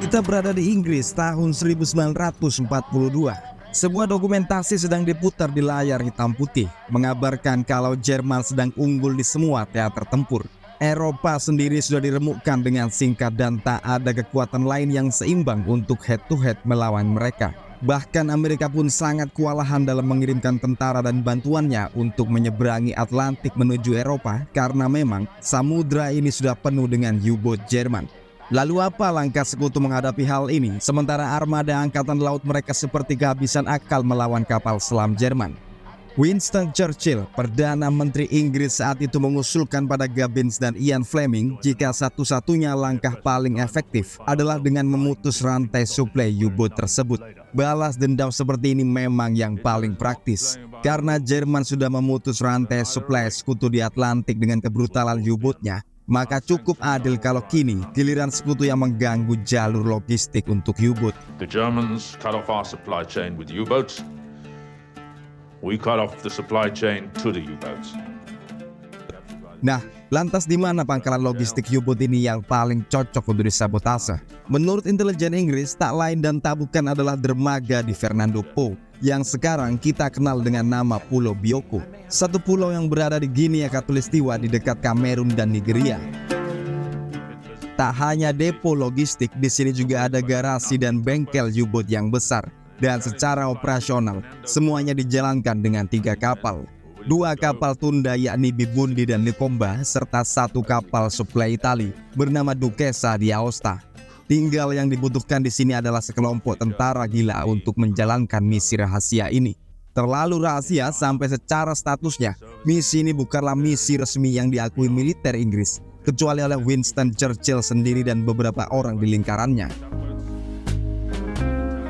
Kita berada di Inggris tahun 1942. Sebuah dokumentasi sedang diputar di layar hitam putih, mengabarkan kalau Jerman sedang unggul di semua teater tempur. Eropa sendiri sudah diremukkan dengan singkat dan tak ada kekuatan lain yang seimbang untuk head-to-head melawan mereka. Bahkan Amerika pun sangat kewalahan dalam mengirimkan tentara dan bantuannya untuk menyeberangi Atlantik menuju Eropa karena memang samudra ini sudah penuh dengan U-boat Jerman. Lalu apa langkah sekutu menghadapi hal ini sementara armada angkatan laut mereka seperti kehabisan akal melawan kapal selam Jerman? Winston Churchill, Perdana Menteri Inggris saat itu mengusulkan pada Gabbins dan Ian Fleming jika satu-satunya langkah paling efektif adalah dengan memutus rantai suplai U-boat tersebut. Balas dendam seperti ini memang yang paling praktis. Karena Jerman sudah memutus rantai suplai sekutu di Atlantik dengan kebrutalan U-boatnya, maka cukup adil kalau kini giliran sekutu yang mengganggu jalur logistik untuk U-boat. The Germans cut off our supply chain with U-boats. We cut off the supply chain to the U-boats. Nah, lantas di mana pangkalan logistik U-boat ini yang paling cocok untuk disabotase? Menurut intelijen Inggris, tak lain dan tak bukan adalah dermaga di Fernando Po, yang sekarang kita kenal dengan nama Pulau Bioko. Satu pulau yang berada di Guinea Khatulistiwa di dekat Kamerun dan Nigeria. Tak hanya depo logistik, di sini juga ada garasi dan bengkel U-boat yang besar. Dan secara operasional, semuanya dijalankan dengan 3 kapal. 2 kapal tunda yakni Bibundi dan Likomba, serta 1 kapal suplai Itali bernama Duchessa di Aosta. Tinggal yang dibutuhkan di sini adalah sekelompok tentara gila untuk menjalankan misi rahasia ini. Terlalu rahasia sampai secara statusnya, misi ini bukanlah misi resmi yang diakui militer Inggris, kecuali oleh Winston Churchill sendiri dan beberapa orang di lingkarannya.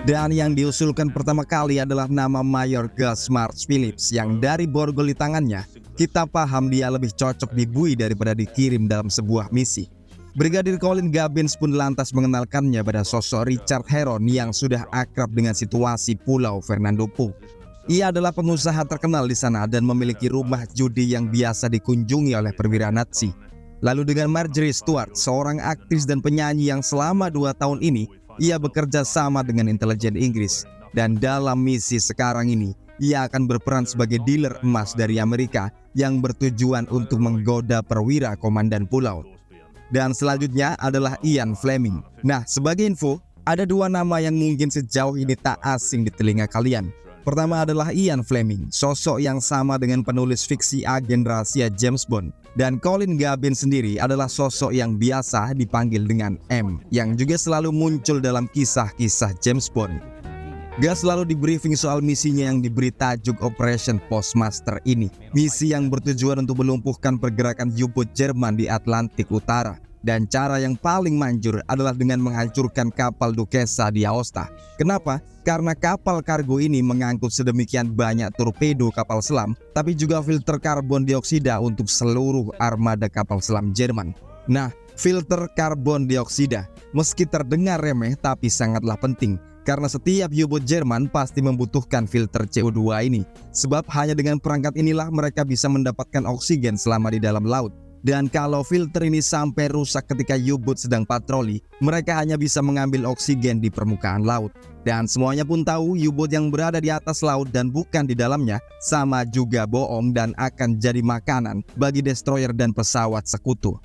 Dan yang diusulkan pertama kali adalah nama Mayor Gus March Phillips yang dari borgol di tangannya, kita paham dia lebih cocok dibui daripada dikirim dalam sebuah misi. Brigadir Colin Gabbins pun lantas mengenalkannya pada sosok Richard Heron yang sudah akrab dengan situasi Pulau Fernando Po. Ia adalah pengusaha terkenal di sana dan memiliki rumah judi yang biasa dikunjungi oleh perwira Nazi. Lalu dengan Marjorie Stewart, seorang aktris dan penyanyi yang selama 2 tahun ini ia bekerja sama dengan intelijen Inggris, dan dalam misi sekarang ini, ia akan berperan sebagai dealer emas dari Amerika yang bertujuan untuk menggoda perwira komandan pulau. Dan selanjutnya adalah Ian Fleming. Nah, sebagai info, ada 2 nama yang mungkin sejauh ini tak asing di telinga kalian. Pertama adalah Ian Fleming, sosok yang sama dengan penulis fiksi agen rahasia James Bond. Dan Colin Gabbins sendiri adalah sosok yang biasa dipanggil dengan M, yang juga selalu muncul dalam kisah-kisah James Bond. Gus selalu di-briefing soal misinya yang diberi tajuk Operation Postmaster ini. Misi yang bertujuan untuk melumpuhkan pergerakan U-boat Jerman di Atlantik Utara. Dan cara yang paling manjur adalah dengan menghancurkan kapal Duchessa di Aosta. Kenapa? Karena kapal kargo ini mengangkut sedemikian banyak torpedo kapal selam, tapi juga filter karbon dioksida untuk seluruh armada kapal selam Jerman. Nah, filter karbon dioksida meski terdengar remeh tapi sangatlah penting. Karena setiap U-boat Jerman pasti membutuhkan filter CO2 ini. Sebab hanya dengan perangkat inilah mereka bisa mendapatkan oksigen selama di dalam laut. Dan kalau filter ini sampai rusak ketika U-boat sedang patroli, mereka hanya bisa mengambil oksigen di permukaan laut. Dan semuanya pun tahu U-boat yang berada di atas laut dan bukan di dalamnya sama juga bohong dan akan jadi makanan bagi destroyer dan pesawat sekutu.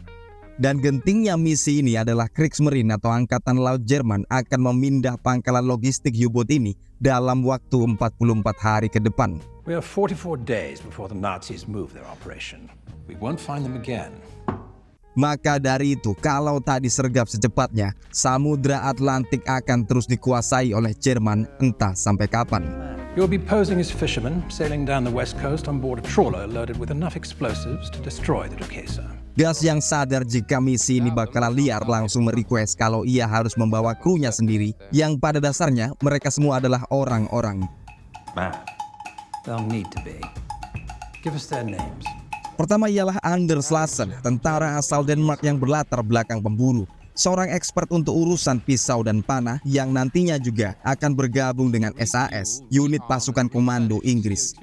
Dan gentingnya misi ini adalah Kriegsmarine atau Angkatan Laut Jerman akan memindah pangkalan logistik U-boat ini dalam waktu 44 hari ke depan. We have 44 days before the Nazis move their operation. We won't find them again. Maka dari itu, kalau tak disergap secepatnya, Samudra Atlantik akan terus dikuasai oleh Jerman entah sampai kapan. You'll be posing as fishermen, sailing down the west coast on board a trawler loaded with enough explosives to destroy the Duchessa. Gus yang sadar jika misi ini bakalan liar langsung merequest kalau ia harus membawa krunya sendiri, yang pada dasarnya mereka semua adalah orang-orang. Man, they'll need to be. Give us their names. Pertama ialah Anders Lassen, tentara asal Denmark yang berlatar belakang pemburu. Seorang expert untuk urusan pisau dan panah yang nantinya juga akan bergabung dengan SAS, unit pasukan komando Inggris.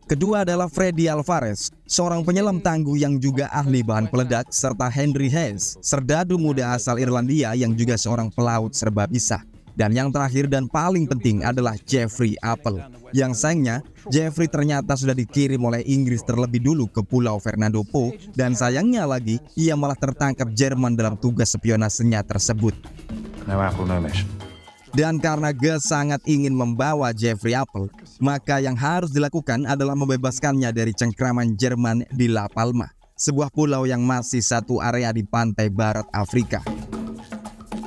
Kedua adalah Freddy Alvarez, seorang penyelam tangguh yang juga ahli bahan peledak, serta Henry Hayes, serdadu muda asal Irlandia yang juga seorang pelaut serba bisa. Dan yang terakhir dan paling penting adalah Jeffrey Apple. Yang sayangnya, Jeffrey ternyata sudah dikirim oleh Inggris terlebih dulu ke Pulau Fernando Po, dan sayangnya lagi, ia malah tertangkap Jerman dalam tugas spionasenya tersebut. No Apple, no mission. Dan karena Gus sangat ingin membawa Jeffrey Apple, maka yang harus dilakukan adalah membebaskannya dari cengkraman Jerman di La Palma, sebuah pulau yang masih satu area di pantai barat Afrika.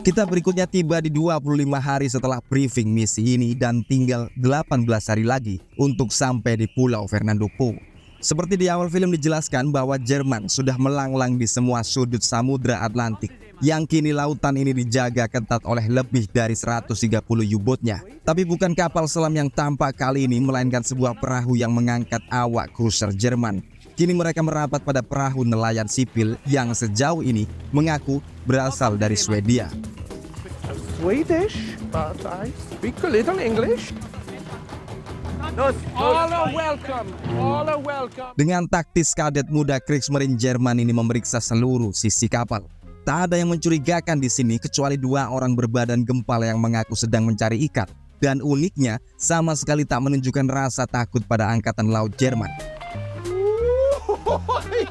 Kita berikutnya tiba di 25 hari setelah briefing misi ini dan tinggal 18 hari lagi untuk sampai di Pulau Fernando Po. Seperti di awal film dijelaskan bahwa Jerman sudah melanglang di semua sudut Samudra Atlantik, yang kini lautan ini dijaga ketat oleh lebih dari 130 U-boatnya. Tapi bukan kapal selam yang tampak kali ini, melainkan sebuah perahu yang mengangkat awak cruiser Jerman. Kini mereka merapat pada perahu nelayan sipil yang sejauh ini mengaku berasal dari Swedia. Swedish, but I speak a little English. All are welcome. All are welcome. Dengan taktis kadet muda Kriegsmarine Jerman ini memeriksa seluruh sisi kapal. Tak ada yang mencurigakan di sini kecuali dua orang berbadan gempal yang mengaku sedang mencari ikan. Dan uniknya, sama sekali tak menunjukkan rasa takut pada angkatan laut Jerman.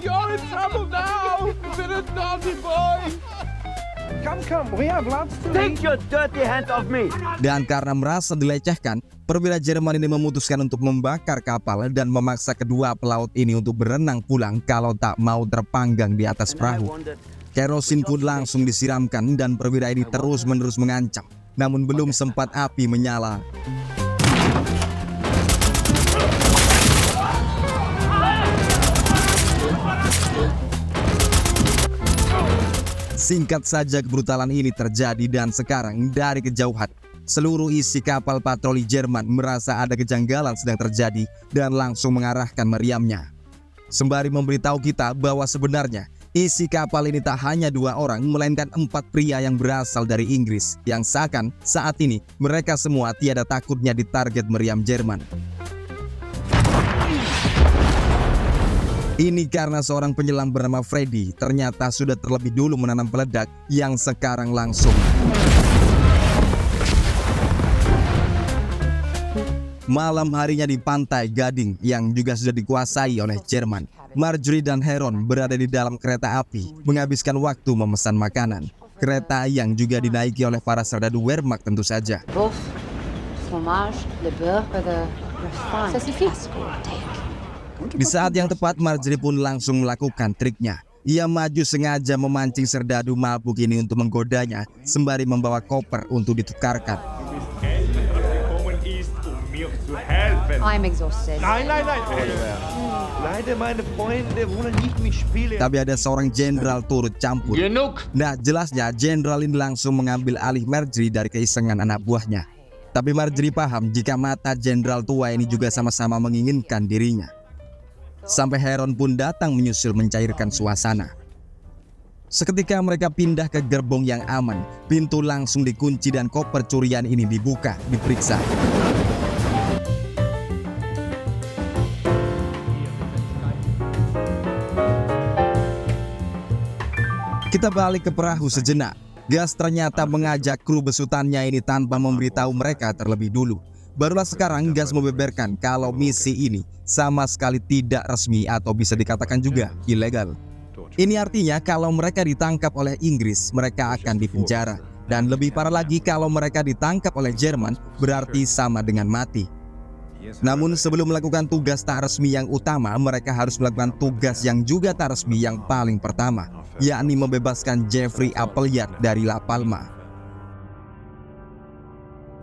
You're in trouble now. You're a naughty boy. Come, we have lots to Take your dirty hands off me! Dan karena merasa dilecehkan, perwira Jerman ini memutuskan untuk membakar kapal dan memaksa kedua pelaut ini untuk berenang pulang kalau tak mau terpanggang di atas perahu. Kerosin pun langsung disiramkan dan perwira ini terus-menerus mengancam. Namun belum sempat api menyala, singkat saja kebrutalan ini terjadi dan sekarang dari kejauhan seluruh isi kapal patroli Jerman merasa ada kejanggalan sedang terjadi dan langsung mengarahkan meriamnya. Sembari memberitahu kita bahwa sebenarnya isi kapal ini tak hanya dua orang melainkan 4 pria yang berasal dari Inggris yang seakan saat ini mereka semua tiada takutnya ditarget meriam Jerman. Ini karena seorang penyelam bernama Freddy ternyata sudah terlebih dulu menanam peledak yang sekarang langsung malam harinya di pantai Gading yang juga sudah dikuasai oleh Jerman. Marjorie dan Heron berada di dalam kereta api menghabiskan waktu memesan makanan. Kereta yang juga dinaiki oleh para serdadu Wehrmacht tentu saja. Bof, fromage, le beurre, le pain. Ça suffit. Di saat yang tepat, Marjorie pun langsung melakukan triknya. Ia maju sengaja memancing serdadu mabuk ini untuk menggodanya, sembari membawa koper untuk ditukarkan. I'm exhausted. Tapi ada seorang jenderal turut campur. Nah, jelasnya jenderal ini langsung mengambil alih Marjorie dari keisengan anak buahnya. Tapi Marjorie paham jika mata jenderal tua ini juga sama-sama menginginkan dirinya. Sampai Heron pun datang menyusul mencairkan suasana. Seketika mereka pindah ke gerbong yang aman, pintu langsung dikunci dan koper curian ini dibuka, diperiksa. Kita balik ke perahu sejenak. Gus ternyata mengajak kru besutannya ini tanpa memberitahu mereka terlebih dulu. Barulah sekarang Gus membeberkan kalau misi ini sama sekali tidak resmi atau bisa dikatakan juga ilegal. Ini artinya kalau mereka ditangkap oleh Inggris, mereka akan dipenjara. Dan lebih parah lagi kalau mereka ditangkap oleh Jerman, berarti sama dengan mati. Namun sebelum melakukan tugas tak resmi yang utama, mereka harus melakukan tugas yang juga tak resmi yang paling pertama, yakni membebaskan Jeffrey Appleyard dari La Palma.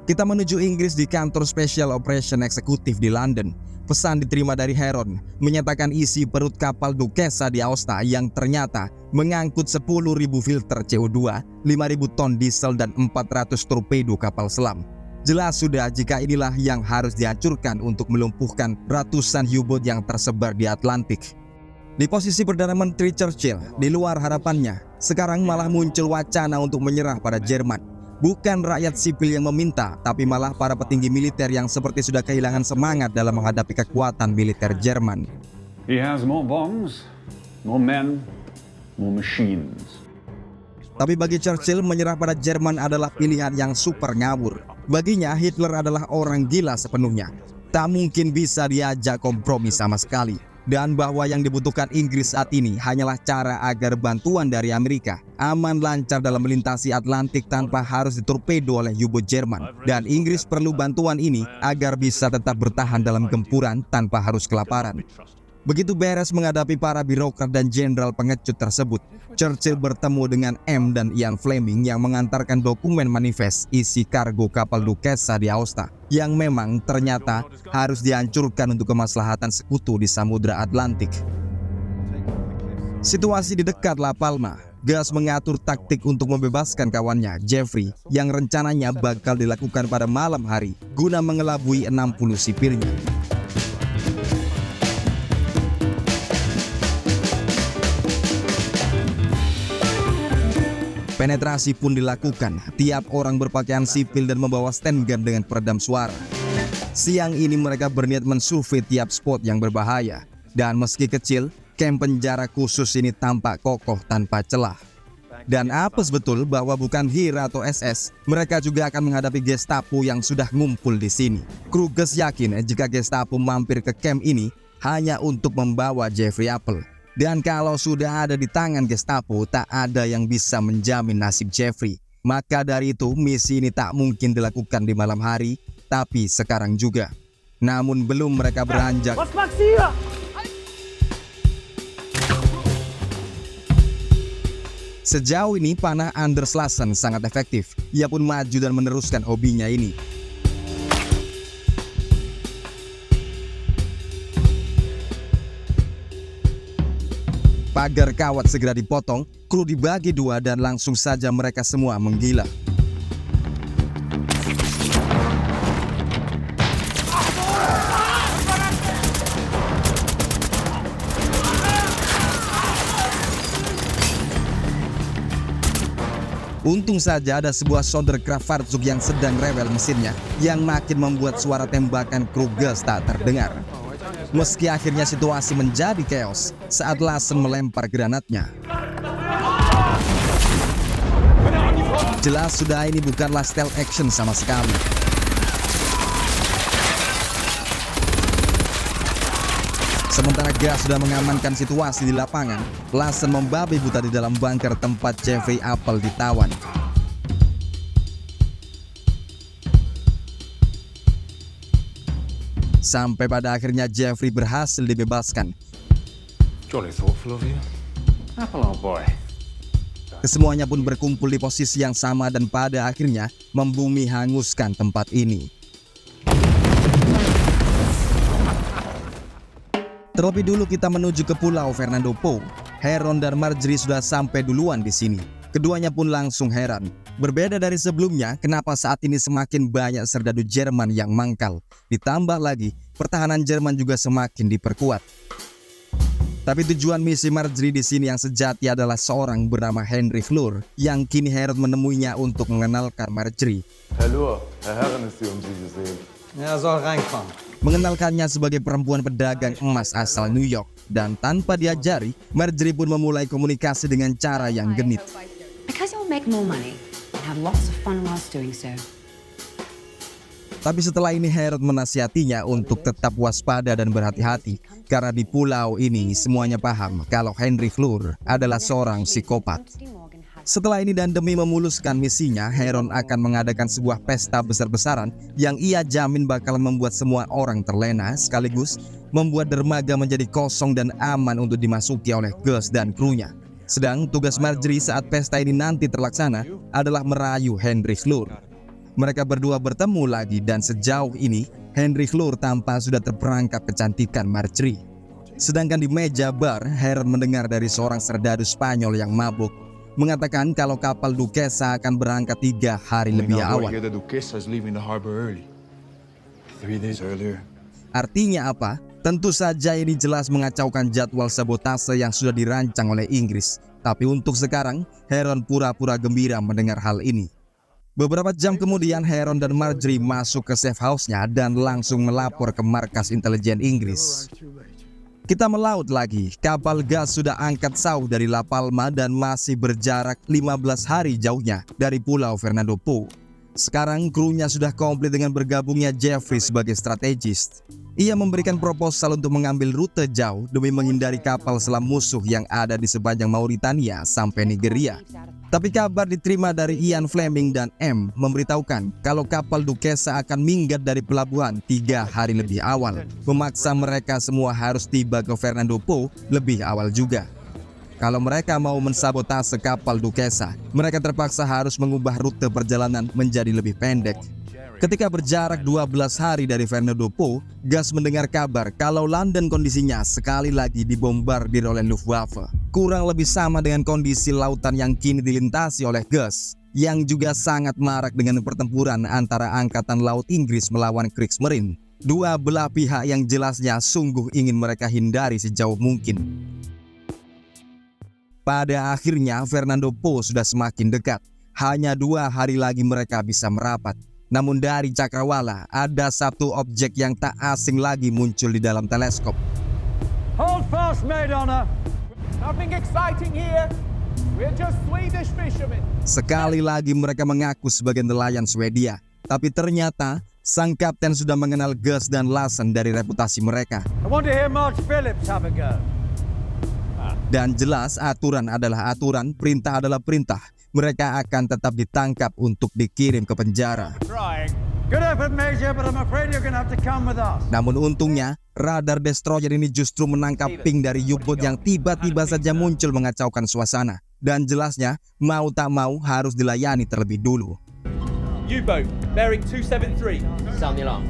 Kita menuju Inggris di kantor Special Operation Executive di London. Pesan diterima dari Heron, menyatakan isi perut kapal Duquesa di Aosta yang ternyata mengangkut 10.000 filter CO2, 5.000 ton diesel dan 400 torpedo kapal selam. Jelas sudah jika inilah yang harus dihancurkan untuk melumpuhkan ratusan U-boat yang tersebar di Atlantik. Di posisi Perdana Menteri Churchill, di luar harapannya, sekarang malah muncul wacana untuk menyerah pada Jerman. Bukan rakyat sipil yang meminta, tapi malah para petinggi militer yang seperti sudah kehilangan semangat dalam menghadapi kekuatan militer Jerman. He has more bombs, more men, more machines. Tapi bagi Churchill, menyerah pada Jerman adalah pilihan yang super ngawur. Baginya, Hitler adalah orang gila sepenuhnya. Tak mungkin bisa diajak kompromi sama sekali. Dan bahwa yang dibutuhkan Inggris saat ini hanyalah cara agar bantuan dari Amerika aman lancar dalam melintasi Atlantik tanpa harus ditorpedo oleh U-boat Jerman. Dan Inggris perlu bantuan ini agar bisa tetap bertahan dalam gempuran tanpa harus kelaparan. Begitu beres menghadapi para birokrat dan jenderal pengecut tersebut, Churchill bertemu dengan M dan Ian Fleming yang mengantarkan dokumen manifest isi kargo kapal Duquesa di Aosta yang memang ternyata harus dihancurkan untuk kemaslahatan sekutu di Samudra Atlantik. Situasi di dekat La Palma, Gus mengatur taktik untuk membebaskan kawannya, Jeffrey, yang rencananya bakal dilakukan pada malam hari guna mengelabui 60 sipilnya. Penetrasi pun dilakukan, tiap orang berpakaian sipil dan membawa stand gun dengan peredam suara. Siang ini mereka berniat mensurvei tiap spot yang berbahaya. Dan meski kecil, kamp penjara khusus ini tampak kokoh tanpa celah. Dan apes betul bahwa bukan HIRA atau SS, mereka juga akan menghadapi Gestapo yang sudah ngumpul di sini. Krugers yakin jika Gestapo mampir ke kamp ini hanya untuk membawa Jeffrey Apple. Dan kalau sudah ada di tangan Gestapo, tak ada yang bisa menjamin nasib Jeffrey. Maka dari itu, misi ini tak mungkin dilakukan di malam hari, tapi sekarang juga. Namun belum mereka beranjak, sejauh ini panah Anders Lassen sangat efektif. Ia pun maju dan meneruskan hobinya ini. Pagar kawat segera dipotong, kru dibagi dua dan langsung saja mereka semua menggila. Untung saja ada sebuah Sonderkraftfahrzeug yang sedang rewel mesinnya yang makin membuat suara tembakan kru Gus tak terdengar. Meski akhirnya situasi menjadi chaos saat Lassen melempar granatnya. Jelas sudah ini bukanlah stealth action sama sekali. Sementara Gus sudah mengamankan situasi di lapangan, Lassen membabi buta di dalam bunker tempat Jeffrey Apple ditawan. Sampai pada akhirnya Jeffrey berhasil dibebaskan. Jolly thoughtful of you. Apple, old boy. Kesemuanya pun berkumpul di posisi yang sama dan pada akhirnya membumi hanguskan tempat ini. Terlebih dulu kita menuju ke Pulau Fernando Po. Heron dan Marjorie sudah sampai duluan di sini. Keduanya pun langsung heran. Berbeda dari sebelumnya, kenapa saat ini semakin banyak serdadu Jerman yang mangkal. Ditambah lagi, pertahanan Jerman juga semakin diperkuat. Tapi tujuan misi Marjorie di sini yang sejati adalah seorang bernama Henry Fleur, yang kini Herod menemuinya untuk mengenalkan Marjorie. Hallo, Herr Herren ist hier, Sie gesehen. Soll reinkommen. Mengenalkannya sebagai perempuan pedagang emas asal New York. Dan tanpa diajari, Marjorie pun memulai komunikasi dengan cara yang genit. Because you'll make more money and have lots of fun whilst doing so. Tapi setelah ini Herod menasihatinya untuk tetap waspada dan berhati-hati. Karena di pulau ini semuanya paham kalau Henry Fleur adalah seorang psikopat. Setelah ini dan demi memuluskan misinya, Heron akan mengadakan sebuah pesta besar-besaran yang ia jamin bakal membuat semua orang terlena sekaligus membuat dermaga menjadi kosong dan aman untuk dimasuki oleh Gus dan krunya. Sedang tugas Marjorie saat pesta ini nanti terlaksana adalah merayu Henry Fleur. Mereka berdua bertemu lagi dan sejauh ini Henry Fleur tampak sudah terperangkap kecantikan Marjorie. Sedangkan di meja bar, Heron mendengar dari seorang serdadu Spanyol yang mabuk mengatakan kalau kapal Duquesa akan berangkat 3 hari lebih awal. The Duquesa is leaving the harbor early. 3 days earlier. Artinya apa? Tentu saja ini jelas mengacaukan jadwal sabotase yang sudah dirancang oleh Inggris. Tapi untuk sekarang, Heron pura-pura gembira mendengar hal ini. Beberapa jam kemudian Heron dan Marjorie masuk ke safe house-nya dan langsung melapor ke markas intelijen Inggris. Kita melaut lagi, kapal gas sudah angkat sauh dari La Palma dan masih berjarak 15 hari jauhnya dari Pulau Fernando Po. Sekarang krunya sudah komplit dengan bergabungnya Jeffrey sebagai strategis. Ia memberikan proposal untuk mengambil rute jauh demi menghindari kapal selam musuh yang ada di sepanjang Mauritania sampai Nigeria. Tapi kabar diterima dari Ian Fleming dan M memberitahukan kalau kapal Duquesa akan minggat dari pelabuhan 3 hari lebih awal, memaksa mereka semua harus tiba ke Fernando Po lebih awal juga. Kalau mereka mau mensabotase kapal Duquesa, mereka terpaksa harus mengubah rute perjalanan menjadi lebih pendek. Ketika berjarak 12 hari dari Fernando Po, Gus mendengar kabar kalau London kondisinya sekali lagi dibombardir oleh Luftwaffe. Kurang lebih sama dengan kondisi lautan yang kini dilintasi oleh Gus, yang juga sangat marak dengan pertempuran antara Angkatan Laut Inggris melawan Kriegsmarine. Dua belah pihak yang jelasnya sungguh ingin mereka hindari sejauh mungkin. Pada akhirnya Fernando Po sudah semakin dekat. Hanya 2 hari lagi mereka bisa merapat. Namun dari cakrawala ada satu objek yang tak asing lagi muncul di dalam teleskop. Hold fast, Maid Honor. Nothing exciting here. We're just Swedish fishermen. Sekali lagi mereka mengaku sebagai nelayan Swedia. Tapi ternyata sang kapten sudah mengenal Gus dan Lassen dari reputasi mereka. I want to hear Marge Phillips have a go. Dan jelas aturan adalah aturan, perintah adalah perintah. Mereka akan tetap ditangkap untuk dikirim ke penjara. Good effort, Major, but I'm afraid you're going to have to come with us. Namun untungnya, radar destroyer ini justru menangkap ping dari U-boat yang tiba-tiba saja muncul mengacaukan suasana. Dan jelasnya, mau tak mau harus dilayani terlebih dulu. U-boat, bearing 273.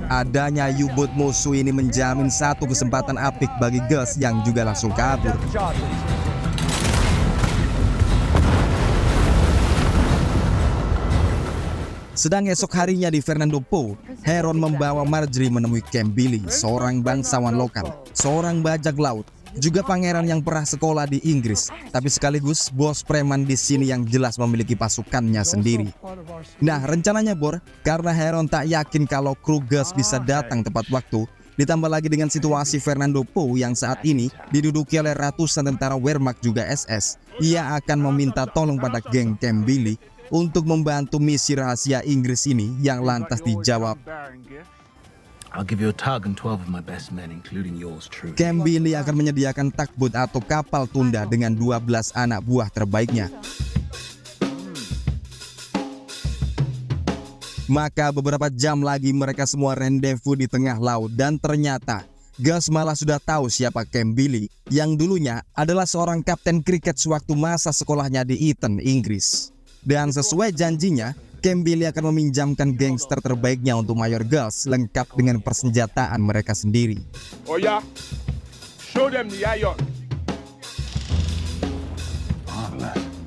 Adanya U-boat musuh ini menjamin satu kesempatan apik bagi Gus yang juga langsung kabur. Sedang esok harinya di Fernando Po, Heron membawa Marjorie menemui Camp Billy, seorang bangsawan lokal, seorang bajak laut, juga pangeran yang pernah sekolah di Inggris, tapi sekaligus bos preman di sini yang jelas memiliki pasukannya sendiri. Nah, rencananya Bor, karena Heron tak yakin kalau kru Gus bisa datang tepat waktu, ditambah lagi dengan situasi Fernando Po yang saat ini diduduki oleh ratusan tentara Wehrmacht juga SS, ia akan meminta tolong pada geng Camp Billy untuk membantu misi rahasia Inggris ini yang lantas dijawab. I'll give you a tug and 12 of my best men, including yours truly. Camp Billy akan menyediakan tugboat atau kapal tunda dengan 12 anak buah terbaiknya. Maka beberapa jam lagi mereka semua rendezvous di tengah laut dan ternyata Gus malah sudah tahu siapa Camp Billy yang dulunya adalah seorang kapten kriket sewaktu masa sekolahnya di Eton, Inggris. Dan sesuai janjinya, Camp Billy akan meminjamkan gangster terbaiknya untuk Mayor Gus lengkap dengan persenjataan mereka sendiri. Oh yeah, show them the iron.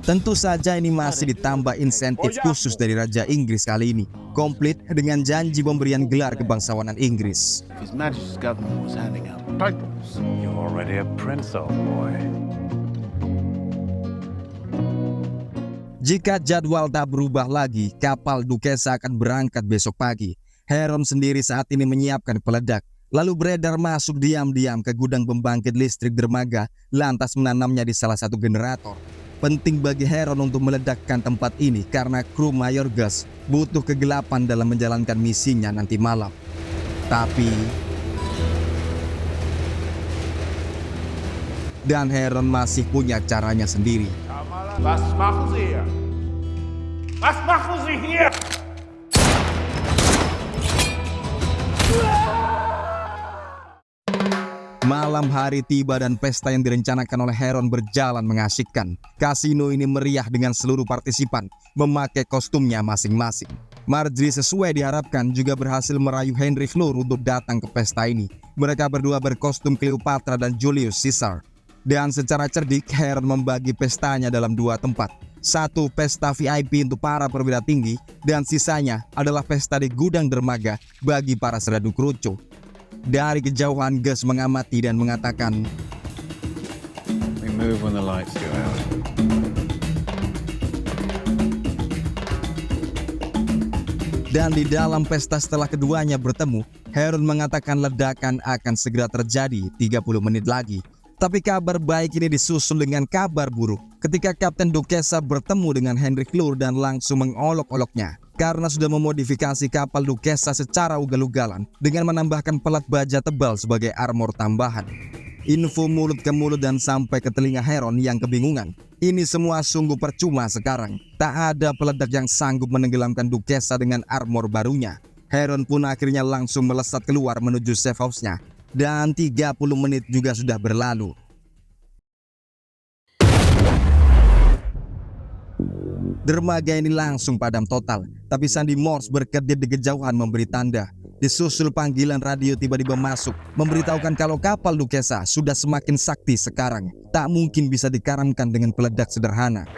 Tentu saja ini masih ditambah insentif khusus dari Raja Inggris kali ini, komplit dengan janji pemberian gelar kebangsawanan Inggris. His Majesty's government was handing out titles. You're already a prince, old boy. Jika jadwal tak berubah lagi, kapal Duquesa akan berangkat besok pagi. Heron sendiri saat ini menyiapkan peledak, lalu beredar masuk diam-diam ke gudang pembangkit listrik dermaga, lantas menanamnya di salah satu generator. Penting bagi Heron untuk meledakkan tempat ini karena kru Mayor Gus butuh kegelapan dalam menjalankan misinya nanti malam. Tapi... dan Heron masih punya caranya sendiri. Was machen Sie hier? Was machen Sie hier? Malam hari tiba dan pesta yang direncanakan oleh Heron berjalan mengasyikkan. Kasino ini meriah dengan seluruh partisipan memakai kostumnya masing-masing. Marjorie sesuai diharapkan juga berhasil merayu Henry Fleur untuk datang ke pesta ini. Mereka berdua berkostum Cleopatra dan Julius Caesar. Dan secara cerdik, Heron membagi pestanya dalam 2 tempat. Satu pesta VIP untuk para perwira tinggi, dan sisanya adalah pesta di gudang dermaga bagi para serdadu kerucu. Dari kejauhan, Gus mengamati dan mengatakan, We move when the lights go out. Dan di dalam pesta setelah keduanya bertemu, Heron mengatakan ledakan akan segera terjadi 30 menit lagi. Tapi kabar baik ini disusul dengan kabar buruk ketika Kapten Duquesa bertemu dengan Henry Clure dan langsung mengolok-oloknya karena sudah memodifikasi kapal Duquesa secara ugal-ugalan dengan menambahkan pelat baja tebal sebagai armor tambahan. Info mulut ke mulut dan sampai ke telinga Heron yang kebingungan. Ini semua sungguh percuma sekarang. Tak ada peledak yang sanggup menenggelamkan Duquesa dengan armor barunya. Heron pun akhirnya langsung melesat keluar menuju safe house-nya. Dan 30 menit juga sudah berlalu. Dermaga ini langsung padam total. Tapi Sandi Morse berkedip di kejauhan memberi tanda. Disusul panggilan radio tiba-tiba masuk, memberitahukan kalau kapal Duquesa sudah semakin sakti sekarang. Tak mungkin bisa dikaramkan dengan peledak sederhana.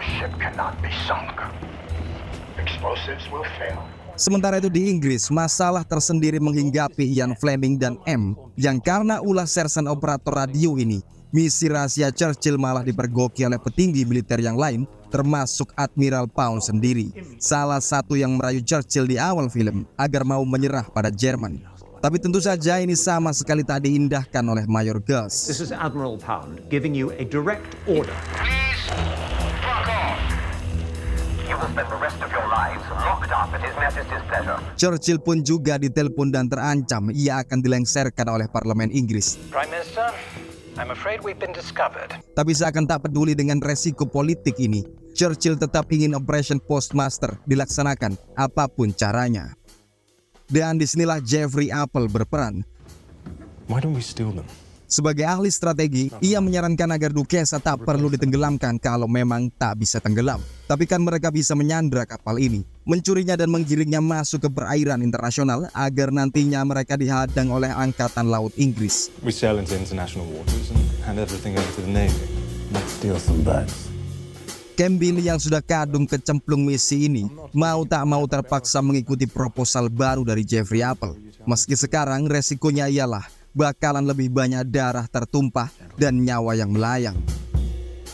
Sementara itu di Inggris, masalah tersendiri menghinggapi Ian Fleming dan M, yang karena ulah sersan operator radio ini, misi rahasia Churchill malah dipergoki oleh petinggi militer yang lain, termasuk Admiral Pound sendiri. Salah satu yang merayu Churchill di awal film agar mau menyerah pada Jerman. Tapi tentu saja ini sama sekali tak diindahkan oleh Mayor Gus. This is Admiral Pound giving you a direct order. Please, fuck off. You will spend the rest of your lives locked up at His Majesty's pleasure. Churchill pun juga ditelepon dan terancam ia akan dilengserkan oleh Parlemen Inggris. Prime Minister, I'm afraid we've been discovered. Tapi seakan tak peduli dengan resiko politik ini, Churchill tetap ingin Operation Postmaster dilaksanakan apapun caranya. Dan disinilah Jeffrey Apple berperan. Why don't we steal them? Sebagai ahli strategi, ia menyarankan agar Duquesa tak perlu ditenggelamkan kalau memang tak bisa tenggelam. Tapi kan mereka bisa menyandra kapal ini, mencurinya dan menggiringnya masuk ke perairan internasional agar nantinya mereka dihadang oleh Angkatan Laut Inggris. We sail into international waters and hand everything over to the Navy. Let's steal some birds. Campbell yang sudah kadung kecemplung misi ini mau tak mau terpaksa mengikuti proposal baru dari Jeffrey Apple. Meski sekarang resikonya ialah bakalan lebih banyak darah tertumpah dan nyawa yang melayang.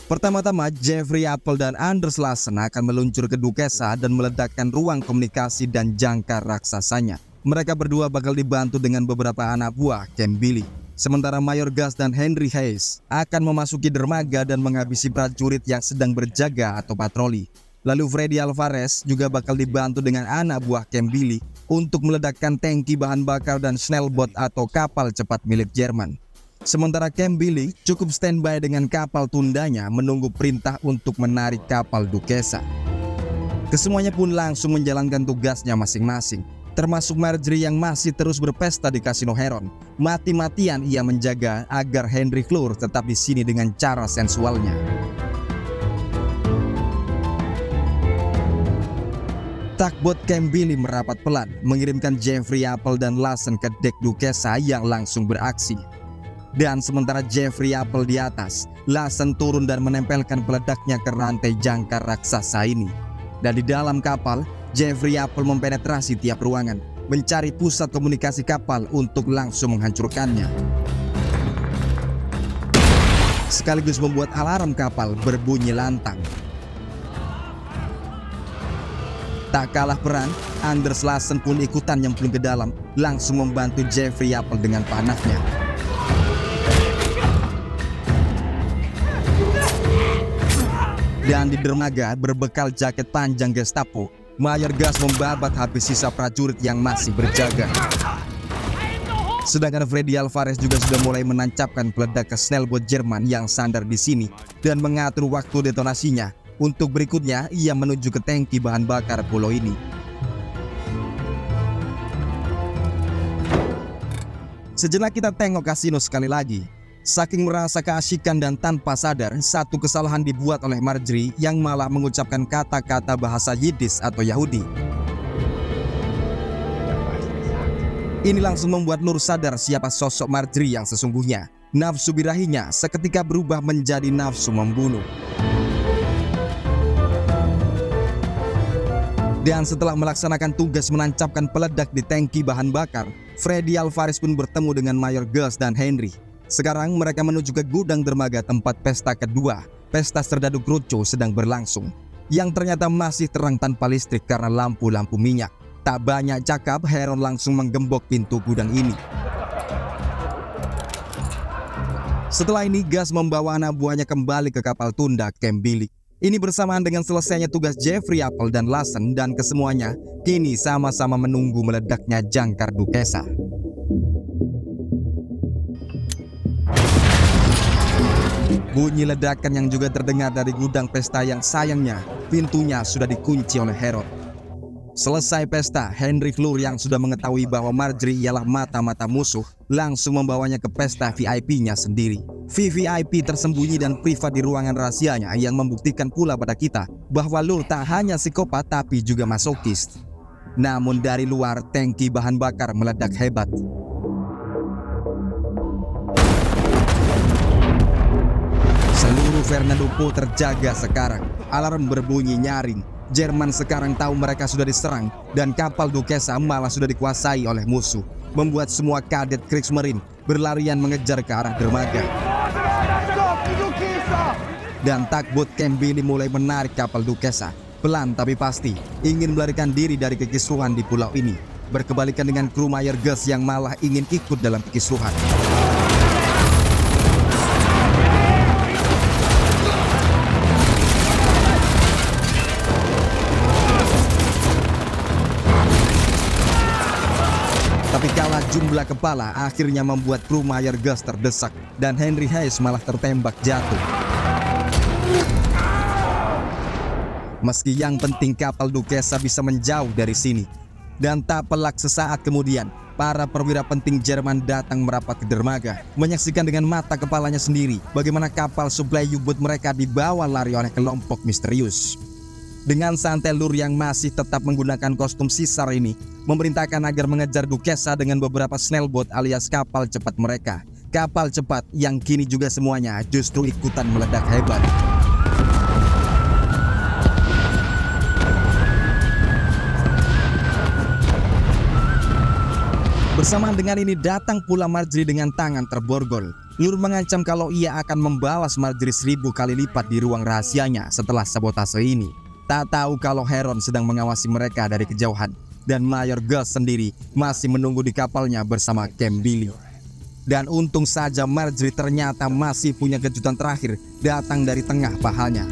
Pertama-tama Jeffrey Apple dan Anders Lassen akan meluncur ke Duquesa dan meledakkan ruang komunikasi dan jangkar raksasanya. Mereka berdua bakal dibantu dengan beberapa anak buah Campbell. Sementara Mayor Gus dan Henry Hayes akan memasuki dermaga dan menghabisi prajurit yang sedang berjaga atau patroli. Lalu Freddy Alvarez juga bakal dibantu dengan anak buah Campbell untuk meledakkan tangki bahan bakar dan Schnellboot atau kapal cepat milik Jerman. Sementara Campbell cukup standby dengan kapal tundanya menunggu perintah untuk menarik kapal Duquesa. Kesemuanya pun langsung menjalankan tugasnya masing-masing. Termasuk Marjorie yang masih terus berpesta di Kasino Heron. Mati-matian ia menjaga agar Henry Clure tetap di sini dengan cara sensualnya. Takbot Campbell merapat pelan, mengirimkan Jeffrey Apple dan Lassen ke dek Duquesa yang langsung beraksi. Dan sementara Jeffrey Apple di atas, Lassen turun dan menempelkan peledaknya ke rantai jangkar raksasa ini. Dan di dalam kapal, Jeffrey Apple mempenetrasi tiap ruangan, mencari pusat komunikasi kapal untuk langsung menghancurkannya. Sekaligus membuat alarm kapal berbunyi lantang. Tak kalah perang, Anders Lassen pun ikutan nyemplung ke dalam, langsung membantu Jeffrey Apple dengan panahnya. Dan di dermaga berbekal jaket panjang Gestapo, Mayor Gus membabat habis sisa prajurit yang masih berjaga. Sedangkan Freddy Alvarez juga sudah mulai menancapkan peledak ke Schnellboot Jerman yang sandar di sini dan mengatur waktu detonasinya. Untuk berikutnya, ia menuju ke tangki bahan bakar pulau ini. Sejenak kita tengok kasino sekali lagi. Saking merasa keasikan dan tanpa sadar, satu kesalahan dibuat oleh Marjorie yang malah mengucapkan kata-kata bahasa Yiddish atau Yahudi. Ini langsung membuat Nur sadar siapa sosok Marjorie yang sesungguhnya. Nafsu birahinya seketika berubah menjadi nafsu membunuh. Dan setelah melaksanakan tugas menancapkan peledak di tangki bahan bakar, Freddy Alvarez pun bertemu dengan Mayor Gus dan Henry. Sekarang mereka menuju ke gudang dermaga tempat pesta kedua, pesta serdadu Kruco sedang berlangsung, yang ternyata masih terang tanpa listrik karena lampu-lampu minyak. Tak banyak cakap, Heron langsung menggembok pintu gudang ini. Setelah ini, Gus membawa anak buahnya kembali ke kapal tunda Camp Billy. Ini bersamaan dengan selesainya tugas Jeffrey, Apple, dan Lawson, dan kesemuanya kini sama-sama menunggu meledaknya jangkar Duquesa. Bunyi ledakan yang juga terdengar dari gudang pesta yang sayangnya pintunya sudah dikunci oleh Heron. Selesai pesta, Henry Fleur yang sudah mengetahui bahwa Marjorie ialah mata-mata musuh langsung membawanya ke pesta VIP-nya sendiri. VVIP tersembunyi dan privat di ruangan rahasianya yang membuktikan pula pada kita bahwa Lure tak hanya psikopat tapi juga masokis. Namun dari luar, tangki bahan bakar meledak hebat. Seluruh Fernando Po terjaga sekarang. Alarm berbunyi nyaring. Jerman sekarang tahu mereka sudah diserang dan kapal Duquesa malah sudah dikuasai oleh musuh, membuat semua kadet Kriegsmarine berlarian mengejar ke arah dermaga. Dan takbot Camp Billy mulai menarik kapal Duquesa, pelan tapi pasti, ingin melarikan diri dari kekisruhan di pulau ini, berkebalikan dengan kru Mayor Gus yang malah ingin ikut dalam kekisruhan. Tapi kalah jumlah kepala akhirnya membuat kru Mayor Gus terdesak dan Henry Hayes malah tertembak jatuh. Meski yang penting kapal Duquesa bisa menjauh dari sini. Dan tak pelak sesaat kemudian, para perwira penting Jerman datang merapat ke dermaga, menyaksikan dengan mata kepalanya sendiri bagaimana kapal suplai U-boat mereka dibawa lari oleh kelompok misterius. Dengan santai, Lure yang masih tetap menggunakan kostum Caesar ini memerintahkan agar mengejar Duquesa dengan beberapa snailboat alias kapal cepat mereka. Kapal cepat yang kini juga semuanya justru ikutan meledak hebat. Bersamaan dengan ini datang pula Marjorie dengan tangan terborgol. Lure mengancam kalau ia akan membalas Marjorie 1000 kali lipat di ruang rahasianya setelah sabotase ini. Tak tahu kalau Heron sedang mengawasi mereka dari kejauhan dan Mayor Gus sendiri masih menunggu di kapalnya bersama Camp Billy. Dan untung saja Marjorie ternyata masih punya kejutan terakhir datang dari tengah pahanya.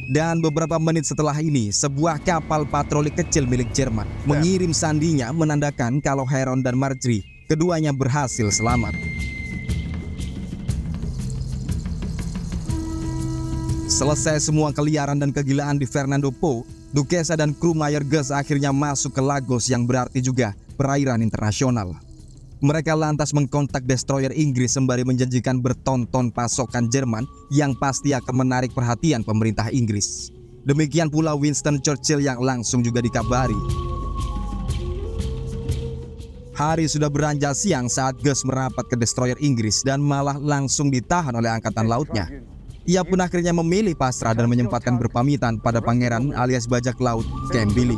Dan beberapa menit setelah ini, sebuah kapal patroli kecil milik Jerman mengirim sandinya menandakan kalau Heron dan Marjorie keduanya berhasil selamat. Selesai semua keliaran dan kegilaan di Fernando Po, Duquesa dan kru Mayor Gus akhirnya masuk ke Lagos yang berarti juga perairan internasional. Mereka lantas mengkontak destroyer Inggris sembari menjanjikan bertonton pasokan Jerman yang pasti akan menarik perhatian pemerintah Inggris. Demikian pula Winston Churchill yang langsung juga dikabari. Hari sudah beranjak siang saat Gus merapat ke destroyer Inggris dan malah langsung ditahan oleh angkatan lautnya. Ia pun akhirnya memilih pasrah dan menyempatkan berpamitan pada pangeran alias bajak laut Camp Billy.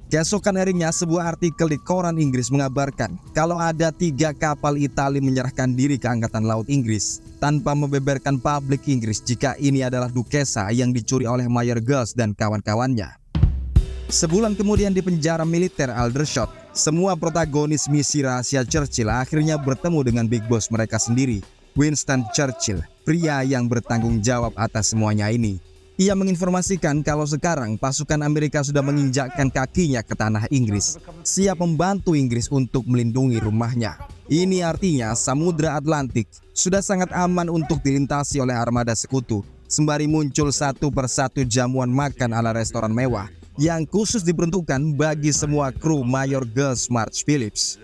Keesokan harinya, sebuah artikel di koran Inggris mengabarkan kalau ada 3 kapal Italia menyerahkan diri ke angkatan laut Inggris tanpa membeberkan publik Inggris jika ini adalah Duquesa yang dicuri oleh Mayor Gus dan kawan-kawannya. Sebulan kemudian di penjara militer Aldershot, semua protagonis misi rahasia Churchill akhirnya bertemu dengan big boss mereka sendiri, Winston Churchill, pria yang bertanggung jawab atas semuanya ini. Ia menginformasikan kalau sekarang pasukan Amerika sudah menginjakkan kakinya ke tanah Inggris, siap membantu Inggris untuk melindungi rumahnya. Ini artinya Samudra Atlantik sudah sangat aman untuk dilintasi oleh armada sekutu, sembari muncul satu persatu jamuan makan ala restoran mewah yang khusus diperuntukkan bagi semua kru Mayor Gus March Phillips.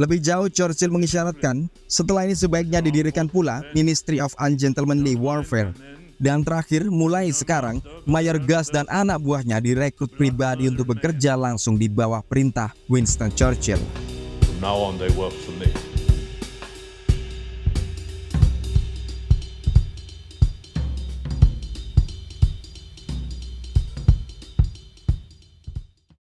Lebih jauh, Churchill mengisyaratkan setelah ini sebaiknya didirikan pula Ministry of Ungentlemanly Warfare. Dan terakhir, mulai sekarang, Mayor Gus dan anak buahnya direkrut pribadi untuk bekerja langsung di bawah perintah Winston Churchill. From now on, they work for me.